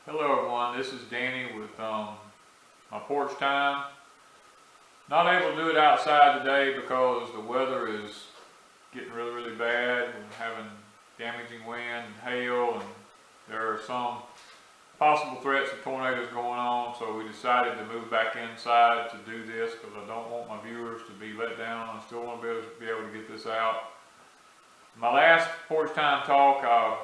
Hello everyone, this is Danny with my porch time. Not able to do it outside today because the weather is getting really bad and having damaging wind and hail, and there are some possible threats of tornadoes going on, so we decided to move back inside to do this because I don't want my viewers to be let down. I still want to be able to get this out. My last porch time talk, I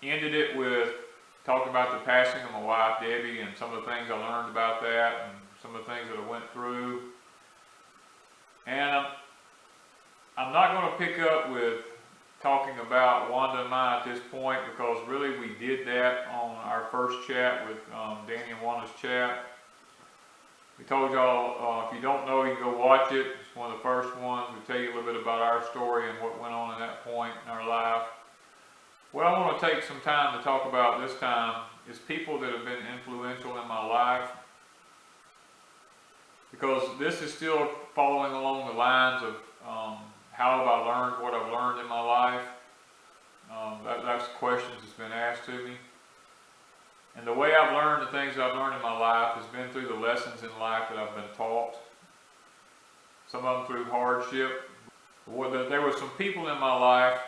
ended it with talking about the passing of my wife, Debbie, and some of the things I learned about that and some of the things that I went through. And I'm not going to pick up with talking about Wanda and I at this point because really we did that on our first chat with Danny and Wanda's chat. We told y'all, if you don't know, you can go watch it. It's one of the first ones. We tell you a little bit about our story and what went on at that point in our life. What I want to take some time to talk about this time is people that have been influential in my life, because this is still following along the lines of how have I learned what I've learned in my life. That's questions that's been asked to me. And the way I've learned the things I've learned in my life has been through the lessons in life that I've been taught. Some of them through hardship. There were some people in my life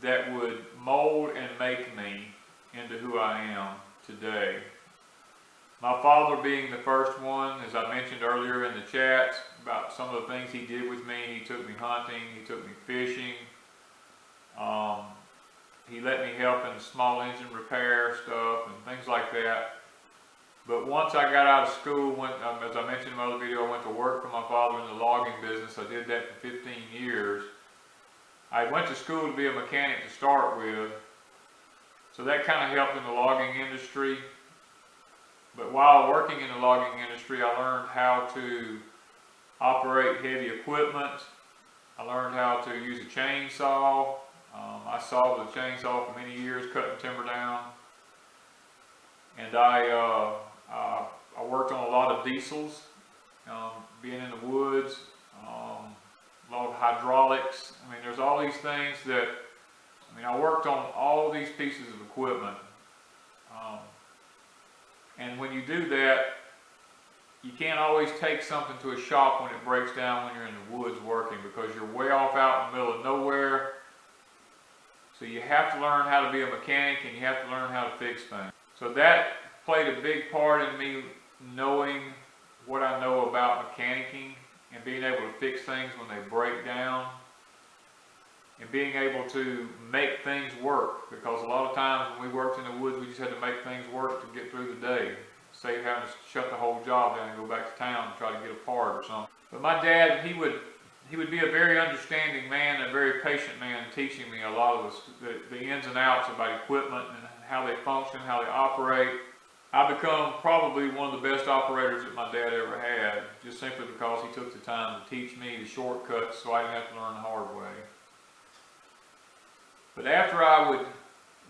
that would mold and make me into who I am today. My father being the first one, as I mentioned earlier in the chat about some of the things he did with me. He took me hunting, he took me fishing, he let me help in small engine repair stuff and things like that. But once I got out of school, as I mentioned in my other video, I went to work for my father in the logging business. I did that for 15 years. I went to school to be a mechanic to start with, so that kind of helped in the logging industry. But while working in the logging industry, I learned how to operate heavy equipment. I learned how to use a chainsaw. I sawed with a chainsaw for many years, cutting timber down. And I worked on a lot of diesels, being in the woods. A lot of hydraulics. I mean, there's all these things that, I worked on all these pieces of equipment. And when you do that, you can't always take something to a shop when it breaks down when you're in the woods working, because you're way off out in the middle of nowhere. So you have to learn how to be a mechanic, and you have to learn how to fix things. So that played a big part in me knowing what I know about mechanicking and being able to fix things when they break down, and being able to make things work, because a lot of times when we worked in the woods, we just had to make things work to get through the day, save having to shut the whole job down and go back to town and try to get a part or something. But my dad, he would be a very understanding man, a very patient man, teaching me a lot of the ins and outs about equipment and how they function, how they operate. I become probably one of the best operators that my dad ever had, just simply because he took the time to teach me the shortcuts so I didn't have to learn the hard way. But after I would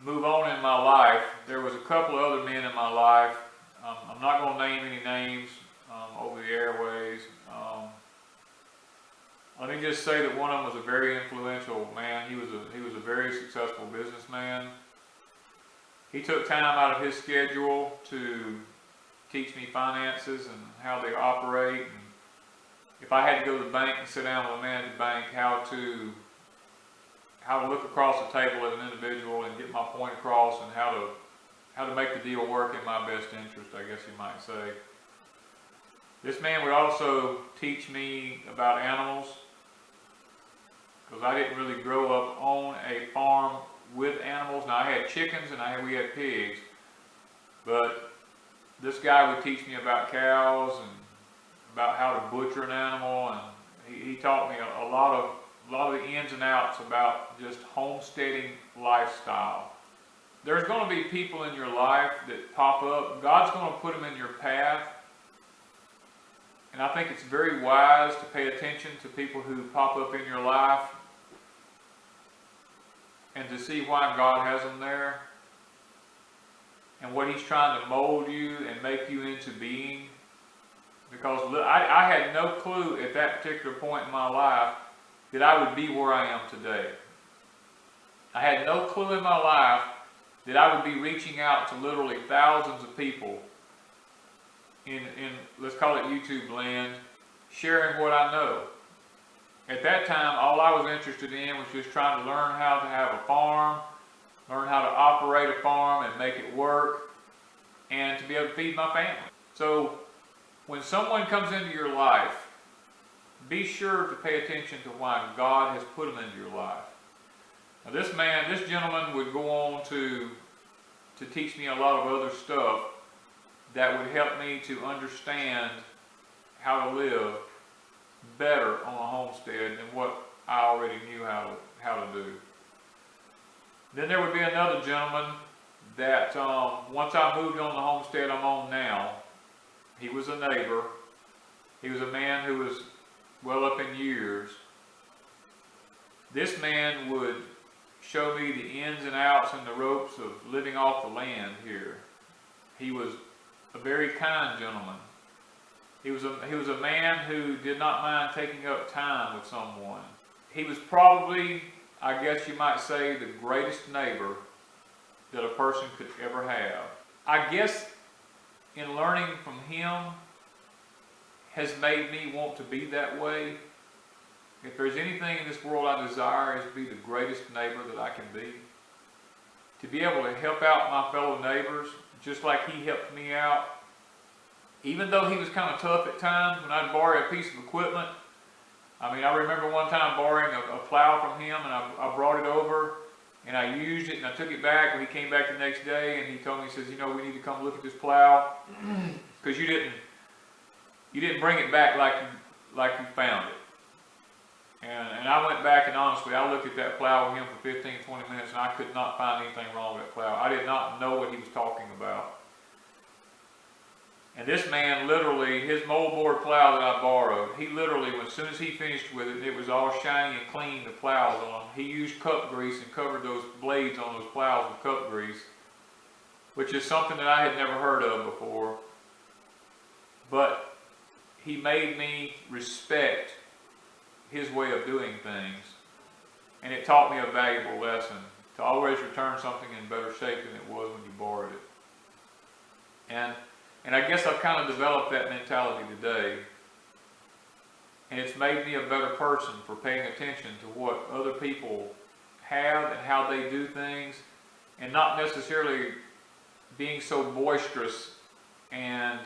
move on in my life, there was a couple of other men in my life. I'm not going to name any names over the airways. Let me just say that one of them was a very influential man. He was a very successful businessman. He took time out of his schedule to teach me finances and how they operate. And if I had to go to the bank and sit down with a man at the bank, how to look across the table at an individual and get my point across, and how to make the deal work in my best interest, I guess you might say. This man would also teach me about animals, because I didn't really grow up on a farm with animals. Now, I had chickens and we had pigs, but this guy would teach me about cows and about how to butcher an animal, and he taught me a lot of the ins and outs about just homesteading lifestyle. There's going to be people in your life that pop up. God's going to put them in your path, and I think it's very wise to pay attention to people who pop up in your life and to see why God has them there and what He's trying to mold you and make you into being. Because I had no clue at that particular point in my life that I would be where I am today. I had no clue in my life that I would be reaching out to literally thousands of people in let's call it YouTube land, sharing what I know. At that time, all I was interested in was just trying to learn how to have a farm, learn how to operate a farm and make it work, and to be able to feed my family. So when someone comes into your life, be sure to pay attention to why God has put them into your life. Now this gentleman would go on to teach me a lot of other stuff that would help me to understand how to live better on a homestead than what I already knew how to do. Then there would be another gentleman that once I moved on the homestead I'm on now, he was a neighbor. He was a man who was well up in years. This man would show me the ins and outs and the ropes of living off the land here. He was a very kind gentleman. He was a man who did not mind taking up time with someone. He was probably, I guess you might say, the greatest neighbor that a person could ever have. I guess in learning from him has made me want to be that way. If there's anything in this world I desire, is to be the greatest neighbor that I can be. To be able to help out my fellow neighbors, just like he helped me out. Even though he was kind of tough at times, when I'd borrow a piece of equipment. I mean, I remember one time borrowing a plow from him, and I brought it over, and I used it, and I took it back, and he came back the next day, and he told me, he says, you know, we need to come look at this plow, because you didn't bring it back like you found it. And I went back, and honestly, I looked at that plow with him for 15, 20 minutes, and I could not find anything wrong with that plow. I did not know what he was talking about. And this man literally, his moldboard plow that I borrowed, he literally, as soon as he finished with it, it was all shiny and clean, the plows on them. He used cup grease and covered those blades on those plows with cup grease, which is something that I had never heard of before. But he made me respect his way of doing things. And it taught me a valuable lesson, to always return something in better shape than it was when you borrowed it. And I guess I've kind of developed that mentality today. And it's made me a better person for paying attention to what other people have and how they do things, and not necessarily being so boisterous and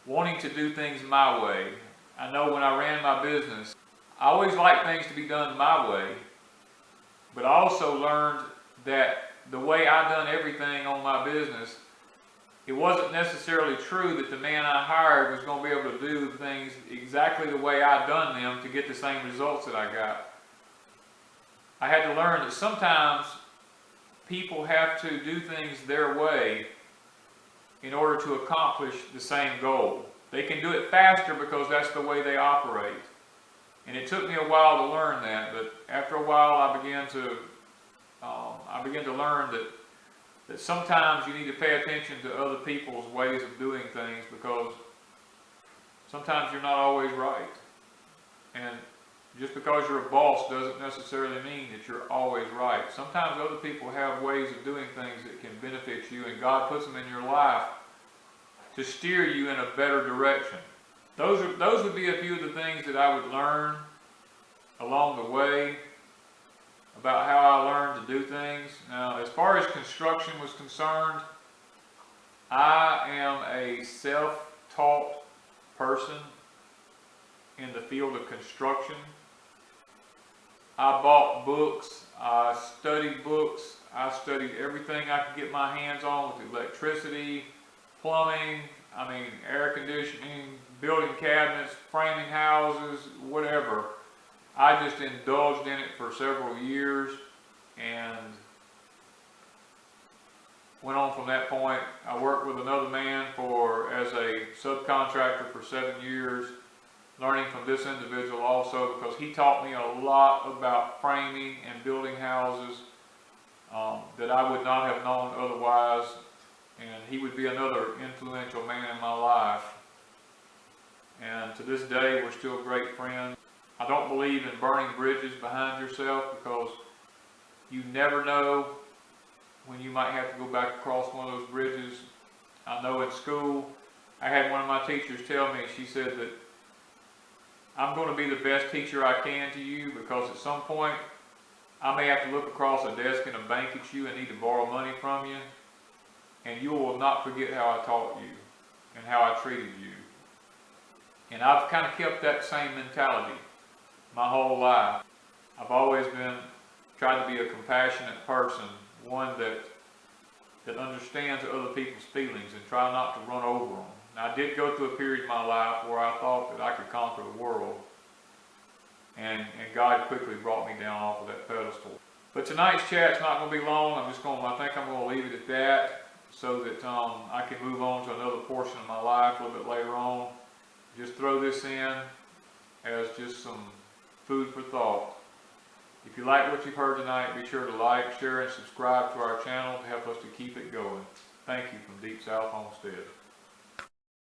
wanting to do things my way. I know when I ran my business, I always liked things to be done my way, but I also learned that the way I done everything on my business, it wasn't necessarily true that the man I hired was going to be able to do things exactly the way I done them to get the same results that I got. I had to learn that sometimes people have to do things their way in order to accomplish the same goal. They can do it faster because that's the way they operate. And it took me a while to learn that, but after a while I began to learn that sometimes you need to pay attention to other people's ways of doing things, because sometimes you're not always right. And just because you're a boss doesn't necessarily mean that you're always right. Sometimes other people have ways of doing things that can benefit you, and God puts them in your life to steer you in a better direction. Those would be a few of the things that I would learn along the way about how I learned to do things. Now, as far as construction was concerned, I am a self-taught person in the field of construction. I bought books, I studied books, I studied everything I could get my hands on with electricity, plumbing, air conditioning, building cabinets, framing houses, whatever. I just indulged in it for several years and went on from that point. I worked with another man as a subcontractor for 7 years, learning from this individual also, because he taught me a lot about framing and building houses that I would not have known otherwise. And he would be another influential man in my life. And to this day, we're still great friends. I don't believe in burning bridges behind yourself, because you never know when you might have to go back across one of those bridges. I know in school, I had one of my teachers tell me, she said that I'm going to be the best teacher I can to you, because at some point I may have to look across a desk in a bank at you and need to borrow money from you, and you will not forget how I taught you and how I treated you. And I've kind of kept that same mentality my whole life. I've always tried to be a compassionate person, one that understands other people's feelings and try not to run over them. Now, I did go through a period in my life where I thought that I could conquer the world, and God quickly brought me down off of that pedestal. But tonight's chat's not going to be long. I think I'm going to leave it at that, so that I can move on to another portion of my life a little bit later on. Just throw this in as just some food for thought. If you like what you've heard tonight, be sure to like, share, and subscribe to our channel to help us to keep it going. Thank you from Deep South Homestead.